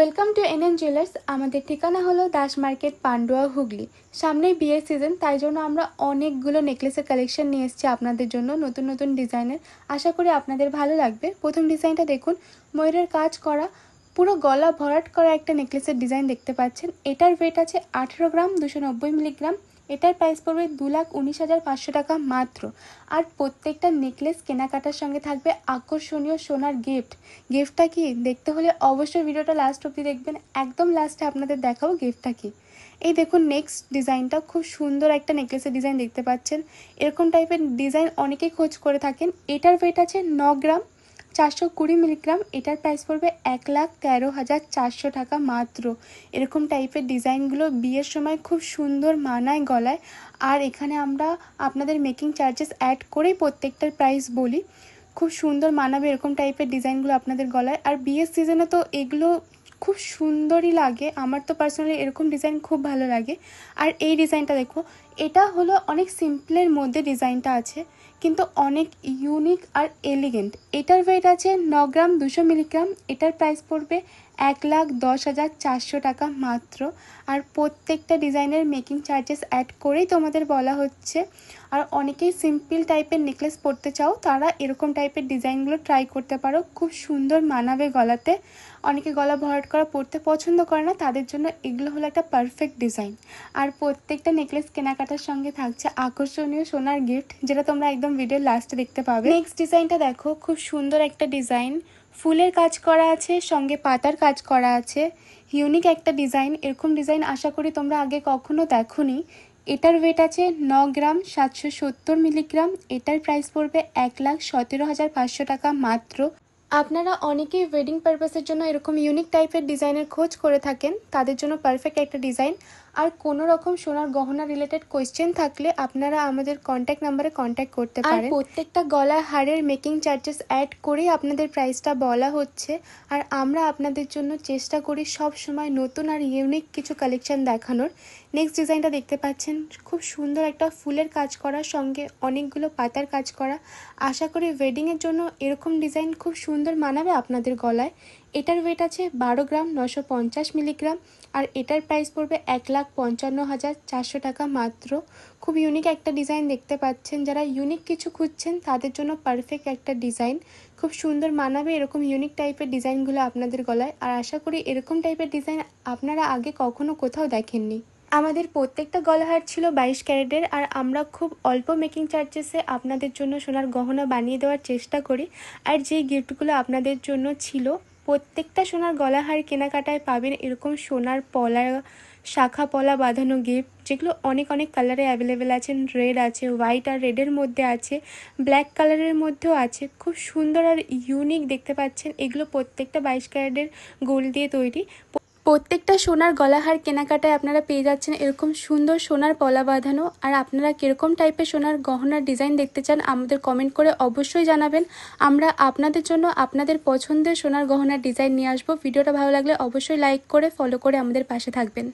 Welcome to NN jewellers. আমাদের ঠিকানা হলো দাস মার্কেট, পান্ডুয়া, হুগলি। সামনেই বিয়ের সিজন, তাই জন্য আমরা অনেকগুলো নেকলেসের কালেকশন নিয়ে এসেছি আপনাদের জন্য, নতুন নতুন ডিজাইনের। আশা করি আপনাদের ভালো লাগবে। প্রথম ডিজাইনটা দেখুন, ময়ূরের কাজ করা, পুরো গলা ভরাট করা একটা নেকলেসের ডিজাইন দেখতে পাচ্ছেন। এটার ওয়েট আছে 18 গ্রাম 290 মিলিগ্রাম। এটার প্রাইস পড়বে 2,19,500 টাকা মাত্র। আর প্রত্যেকটা নেকলেস কেনাকাটার সঙ্গে থাকবে আকর্ষণীয় সোনার গিফট। গিফটটা কি দেখতে হলে অবশ্যই ভিডিওটা লাস্ট অবধি দেখবেন। একদম লাস্টে আপনাদের দেখাবো গিফটটা কি। এই দেখুন নেক্সট ডিজাইনটা, খুব সুন্দর একটা নেকলেসের ডিজাইন দেখতে পাচ্ছেন। এরকম টাইপের ডিজাইন অনেকেই খোঁজ করে থাকেন। এটার ওয়েট আছে 9 গ্রাম 420 মিলিগ্রাম। এটার প্রাইস পড়বে 1,13,400 টাকা মাত্র। এরকম টাইপের ডিজাইনগুলো বিয়ের সময় খুব সুন্দর মানায় গলায়। আর এখানে আমরা আপনাদের মেকিং চার্জেস অ্যাড করেই প্রত্যেকটার প্রাইস বলি। খুব সুন্দর মানাবে এরকম টাইপের ডিজাইনগুলো আপনাদের গলায়। আর বিয়ের সিজনে তো এগুলো খুব সুন্দরই লাগে, আমার তো পার্সোনালি এরকম ডিজাইন খুব ভালো লাগে। আর এই ডিজাইনটা দেখো, এটা হলো অনেক সিম্পলের মধ্যে ডিজাইনটা আছে, কিন্তু অনেক ইউনিক আর এলিগেন্ট। এটার ওয়েট আছে 9 গ্রাম 200 মিলিগ্রাম। এটার প্রাইস পড়বে 1,10,400 টাকা মাত্র। আর প্রত্যেকটা ডিজাইনের মেকিং চার্জেস অ্যাড করেই তোমাদের বলা হচ্ছে। আর অনেকেই সিম্পল টাইপের নেকলেস পরতে চাও, তারা এরকম টাইপের ডিজাইনগুলো ট্রাই করতে পারো, খুব সুন্দর মানাবে গলাতে। অনেকে গলা ভরাট করা পরতে পছন্দ করে না, তাদের জন্য এগুলো হলো একটা পারফেক্ট ডিজাইন। আর প্রত্যেকটা নেকলেস কেনাকাটার সঙ্গে থাকছে আকর্ষণীয় সোনার গিফট, যেটা তোমরা একদম ভিডিওর লাস্টে দেখতে পাবে। নেক্সট ডিজাইনটা দেখো, খুব সুন্দর একটা ডিজাইন, ফুলের কাজ করা আছে, সঙ্গে পাতার কাজ করা আছে। ইউনিক একটা ডিজাইন। এরকম ডিজাইন আশা করি তোমরা আগে কখনো দেখোনি। এটার ওয়েট আছে 9 গ্রাম 770 মিলিগ্রাম। এটার প্রাইস পড়বে 1,17,500 টাকা মাত্র। আপনারা অনেকেই ওয়েডিং পারপাসের জন্য এরকম ইউনিক টাইপের ডিজাইনের খোঁজ করে থাকেন, তাদের জন্য পারফেক্ট একটা ডিজাইন। আর কোনো রকম সোনার গহনা রিলেটেড কোয়েশ্চেন থাকলে আপনারা আমাদের কন্ট্যাক্ট নাম্বারে কন্ট্যাক্ট করতে পারেন। আর প্রত্যেকটা গলার হারের মেকিং চার্জেস অ্যাড করেই আপনাদের প্রাইসটা বলা হচ্ছে। আর আমরা আপনাদের জন্য চেষ্টা করি সব সময় নতুন আর ইউনিক কিছু কালেকশন দেখানোর। নেক্সট ডিজাইনটা দেখতে পাচ্ছেন, খুব সুন্দর একটা ফুলের কাজ করার সঙ্গে অনেকগুলো পাতার কাজ করা। আশা করি ওয়েডিংয়ের জন্য এরকম ডিজাইন খুব সুন্দর মানাবে আপনাদের গলায়। এটার ওয়েট আছে 12 গ্রাম 950 মিলিগ্রাম। আর এটার প্রাইস পড়বে 1,55,400 টাকা মাত্র। খুব ইউনিক একটা ডিজাইন দেখতে পাচ্ছেন। যারা ইউনিক কিছু খুঁজছেন তাদের জন্য পারফেক্ট একটা ডিজাইন, খুব সুন্দর মানাবে এরকম ইউনিক টাইপের ডিজাইনগুলো আপনাদের গলায়। আর আশা করি এরকম টাইপের ডিজাইন আপনারা আগে কখনো কোথাও দেখেননি। আমাদের প্রত্যেকটা গলাহার ছিল 22 ক্যারেটের। আর আমরা খুব অল্প মেকিং চার্জেসে আপনাদের জন্য সোনার গহনা বানিয়ে দেওয়ার চেষ্টা করি। আর যেই গিফটগুলো আপনাদের জন্য ছিল, প্রত্যেকটা সোনার গলাহার কেনাকাটায় পাবেন এরকম সোনার পলা, শাখা পলা বাঁধানো গিফট, যেগুলো অনেক অনেক কালারে অ্যাভেলেবেল আছেন। রেড আছে, হোয়াইট আর রেডের মধ্যে আছে, ব্ল্যাক কালারের মধ্যেও আছে। খুব সুন্দর আর ইউনিক দেখতে পাচ্ছেন। এগুলো প্রত্যেকটা 22 ক্যারেটের গোল্ড দিয়ে তৈরি। প্রত্যেকটা সোনার গলাহার কেনাকাটায় আপনারা পেয়ে যাচ্ছেন এরকম সুন্দর সোনার পলা বাঁধানো। আর আপনারা কীরকম টাইপের সোনার গহনার ডিজাইন দেখতে চান আমাদের কমেন্ট করে অবশ্যই জানাবেন। আমরা আপনাদের জন্য আপনাদের পছন্দের সোনার গহনার ডিজাইন নিয়ে আসবো। ভিডিওটা ভালো লাগলে অবশ্যই লাইক করে ফলো করে আমাদের পাশে থাকবেন।